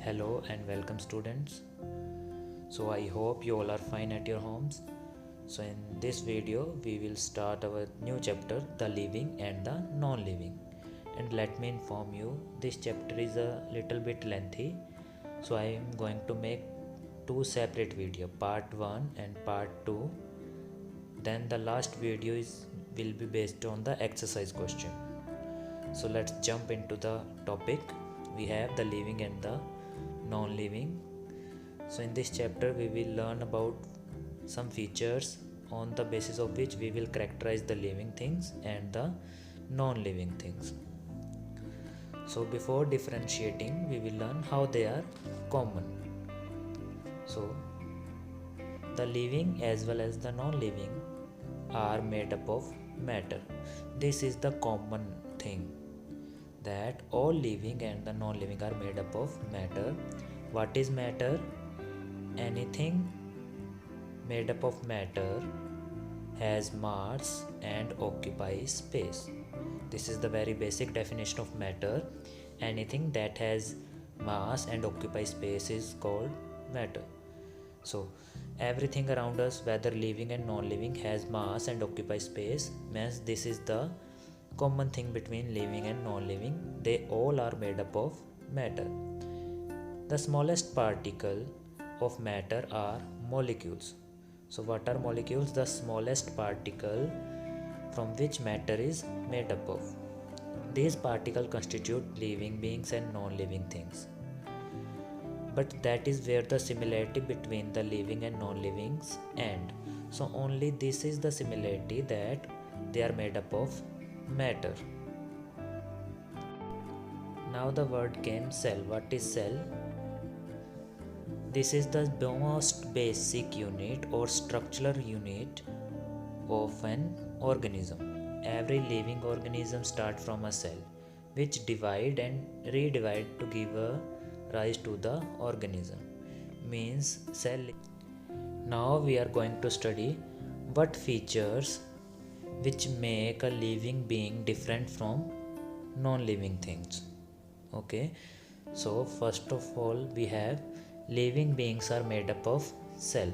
Hello and welcome students. So I hope you all are fine at your homes. So in this video we will start our new chapter, the living and the non-living. And let me inform you, this chapter is a little bit lengthy. So I am going to make two separate video, part 1 and part 2. Then the last video will be based on the exercise question. So let's jump into the topic. We have the living and the non-living. So in this chapter we will learn about some features on the basis of which we will characterize the living things and the non-living things. So before differentiating, we will learn how they are common. So the living as well as the non-living are made up of matter. This is the common thing, that all living and the non-living are made up of matter. What is matter? Anything made up of matter has mass and occupies space. This is the very basic definition of matter. Anything that has mass and occupies space is called matter. So everything around us, whether living and non-living, has mass and occupies space, means this is the common thing between living and non-living. They all are made up of matter. The smallest particle of matter are molecules. So what are molecules? The smallest particle from which matter is made up of. These particles constitute living beings and non-living things. But that is where the similarity between the living and non-livings end. So only this is the similarity, that they are made up of matter. Now the word came cell. What is cell? This is the most basic unit or structural unit of an organism. Every living organism starts from a cell, which divide and redivide to give a rise to the organism. Means cell. Now we are going to study what features which make a living being different from non-living things. Okay, so first of all we have living beings are made up of cell.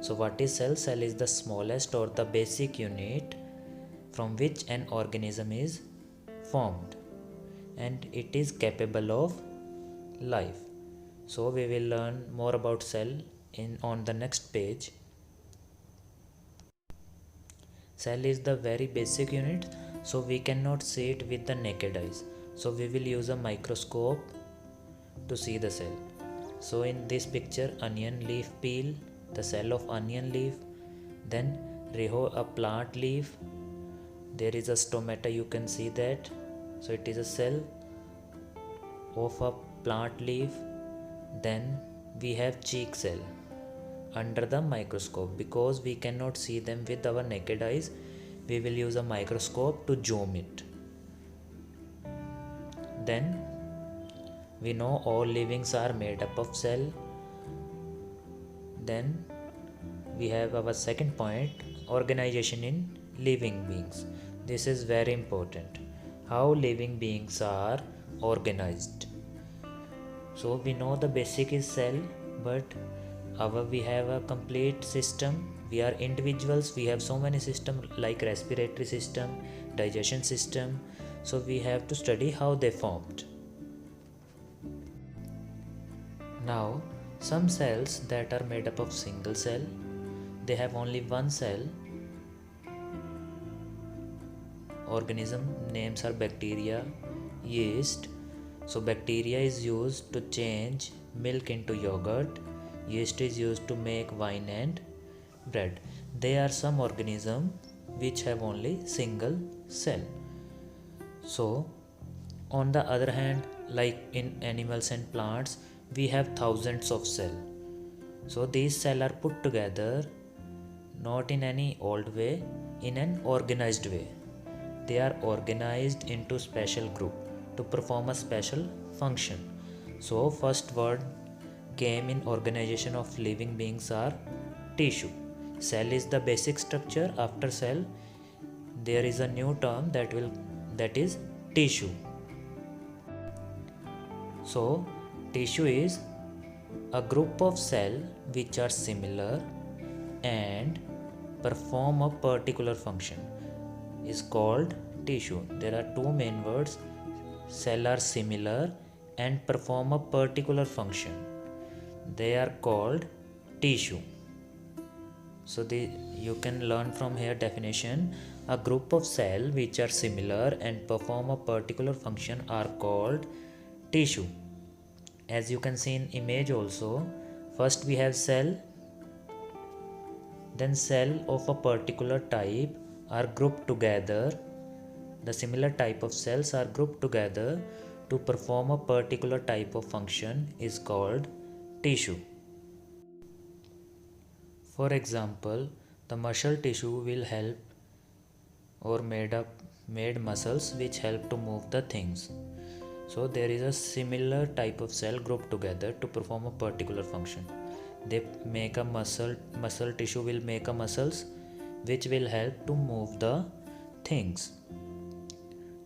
So what is cell? Cell is the smallest or the basic unit from which an organism is formed, and it is capable of life. So we will learn more about cell on the next page. Cell is the very basic unit, so we cannot see it with the naked eyes. So we will use a microscope to see the cell. So in this picture, onion leaf peel, the cell of onion leaf. Then a plant leaf. There is a stomata, you can see that. So it is a cell of a plant leaf. Then we have cheek cell under the microscope. Because we cannot see them with our naked eyes, we will use a microscope to zoom it. Then we know all livings are made up of cell. Then we have our second point, organization in living beings. This is very important. How living beings are organized. So we know the basic is cell, but we have a complete system. We are individuals. We have so many systems like respiratory system, digestion system. So we have to study how they formed. Now some cells that are made up of single cell, they have only one cell. Organism names are bacteria, yeast. So bacteria is used to change milk into yogurt. Yeast is used to make wine and bread. There are some organisms which have only single cell. So on the other hand, like in animals and plants, we have thousands of cells. So these cells are put together not in any old way, in an organized way. They are organized into special group to perform a special function. So first word came in organization of living beings are tissue. Cell is the basic structure. After cell there is a new term that is tissue. So tissue is A group of cells which are similar and perform a particular function is called tissue. There are two main words: cell are similar and perform a particular function. They are called tissue. So you can learn from here definition. A group of cells which are similar and perform a particular function are called tissue. As you can see in image also, first we have cell, then cell of a particular type are grouped together. The similar type of cells are grouped together to perform a particular type of function is called tissue. For example, the muscle tissue will help or made muscles which help to move the things. So there is a similar type of cell grouped together to perform a particular function. They make a muscle tissue will make a muscles which will help to move the things.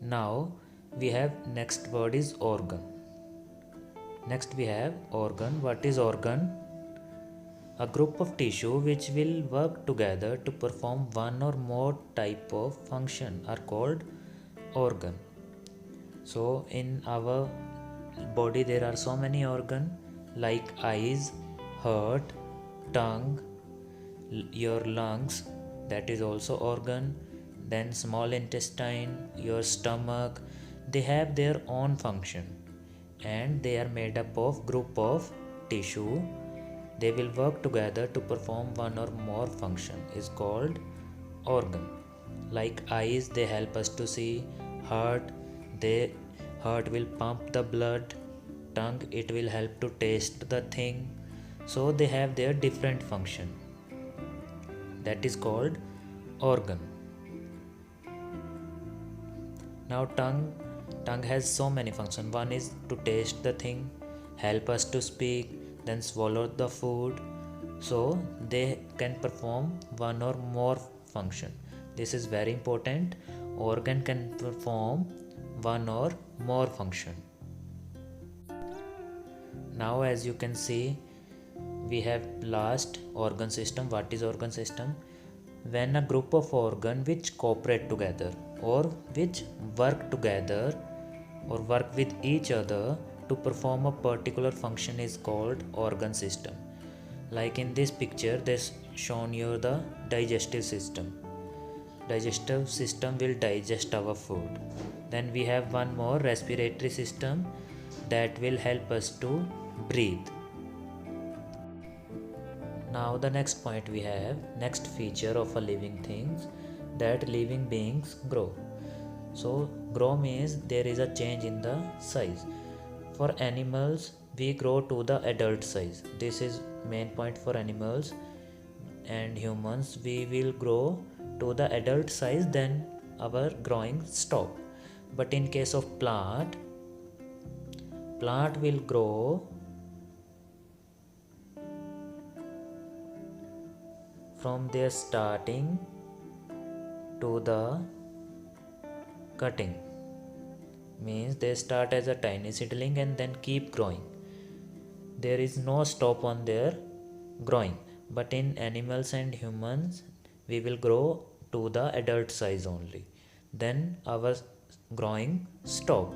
Now we have next word is organ. Next we have organ. What is organ? A group of tissue which will work together to perform one or more type of function are called organ. So in our body there are so many organs like eyes, heart, tongue, your lungs, that is also organ, then small intestine, your stomach. They have their own function and they are made up of group of tissue. They will work together to perform one or more function is called organ. Like eyes, they help us to see. Heart will pump the blood. Tongue, it will help to taste the thing. So they have their different function. That is called organ. Now tongue has so many functions. One is to taste the thing, help us to speak, then swallow the food. So they can perform one or more function. This is very important. Organ can perform one or more function. Now as you can see, we have last organ system. What is organ system? When a group of organs which cooperate together or which work together or work with each other to perform a particular function is called organ system. Like in this picture, this shown you the digestive system. Digestive system will digest our food. Then we have one more respiratory system that will help us to breathe. Now the next point we have, next feature of a living things, that living beings grow. So grow means there is a change in the size. For animals, we grow to the adult size. This is main point for animals. And humans, we will grow to the adult size, then our growing stop. But in case of plant will grow from their starting to the cutting. Means they start as a tiny seedling and then keep growing. There is no stop on their growing. But in animals and humans, we will grow to the adult size only. Then our growing stop.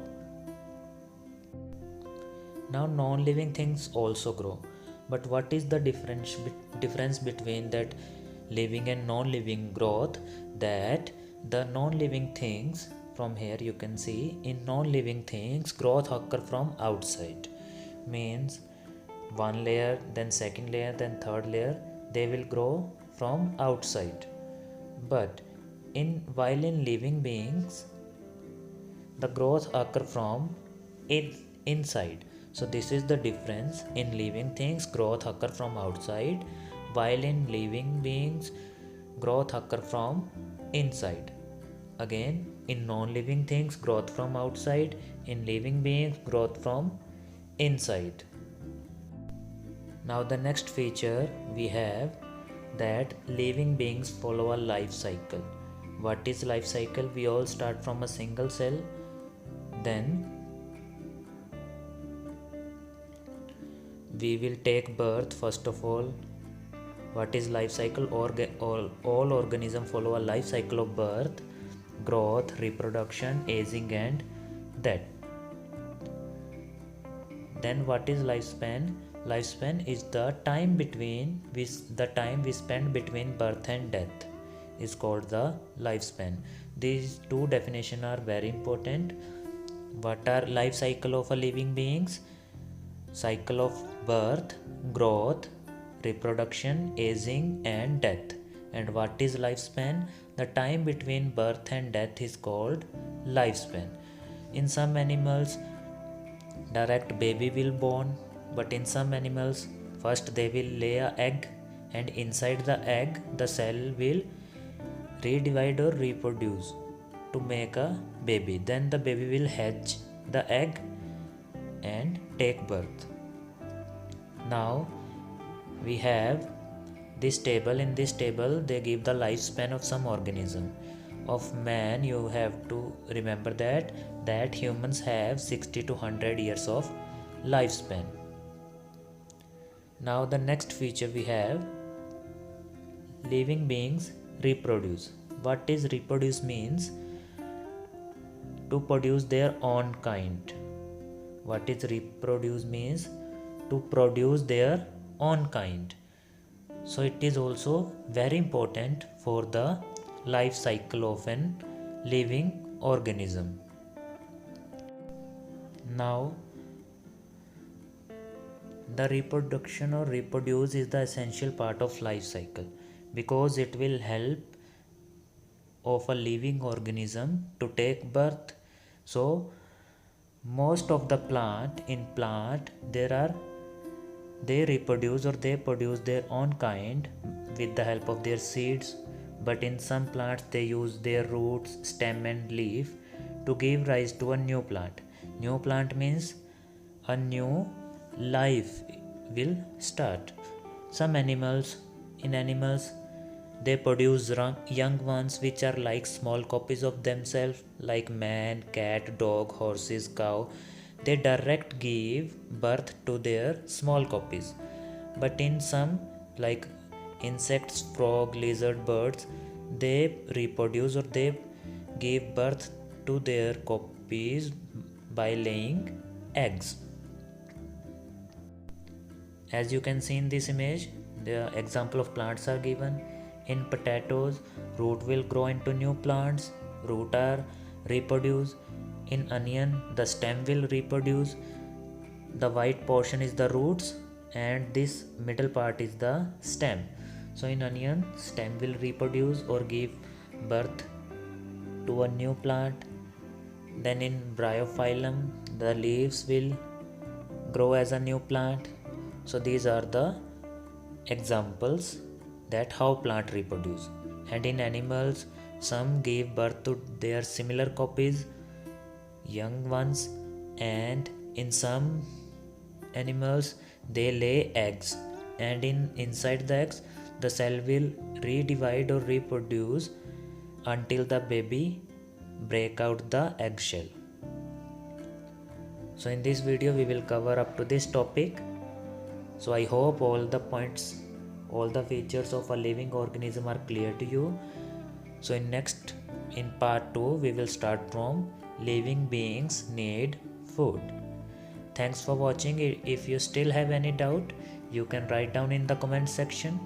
Now non-living things also grow. But what is the difference between that living and non-living growth? That the non-living things, from here you can see, in non-living things growth occur from outside. Means one layer, then second layer, then third layer, they will grow from outside. But while in living beings, the growth occur from inside. So this is the difference. In living things, growth occur from outside, while in living beings, growth occur from inside. Again, in non-living things, growth from outside. In living beings, growth from inside. Now the next feature we have, that living beings follow a life cycle. What is life cycle? We all start from a single cell, then we will take birth. First of all, what is life cycle? All organisms follow a life cycle of birth, growth, reproduction, aging, and death. Then what is lifespan? Lifespan is the time we spend between birth and death is called the lifespan. These two definitions are very important. What are life cycle of a living beings? Cycle of birth, growth, reproduction, aging, and death. And what is lifespan? The time between birth and death is called lifespan. In some animals, direct baby will born, but in some animals, first they will lay a egg, and inside the egg the cell will redivide or reproduce to make a baby. Then the baby will hatch the egg and take birth. Now we have this table. In this table they give the lifespan of some organism. Of man, you have to remember that humans have 60 to 100 years of lifespan. Now the next feature we have, living beings reproduce. What is reproduce means? To produce their own kind. What is reproduce means? To produce their own kind. So it is also very important for the life cycle of an living organism. Now, the reproduction or reproduce is the essential part of life cycle because it will help of a living organism to take birth. So most of the plant they reproduce or they produce their own kind with the help of their seeds, but in some plants they use their roots, stem and leaf to give rise to a new plant. New plant means a new life will start. In animals they produce young ones which are like small copies of themselves, like man, cat, dog, horses, cow. They direct give birth to their small copies. But in some, like insects, frog, lizard, birds, they reproduce or they give birth to their copies by laying eggs. As you can see in this image, the example of plants are given. In potatoes, root will grow into new plants, root are reproduce. In onion, the stem will reproduce. The white portion is the roots and this middle part is the stem. So in onion, stem will reproduce or give birth to a new plant. Then in bryophyllum, the leaves will grow as a new plant. So these are the examples that how plant reproduce. And in animals, some give birth to their similar copies, young ones, and in some animals they lay eggs, and inside the eggs the cell will redivide or reproduce until the baby break out the eggshell. So in this video we will cover up to this topic. So I hope all the points, all the features of a living organism are clear to you. So in part 2 we will start from living beings need food. Thanks for watching. If you still have any doubt, you can write down in the comment section.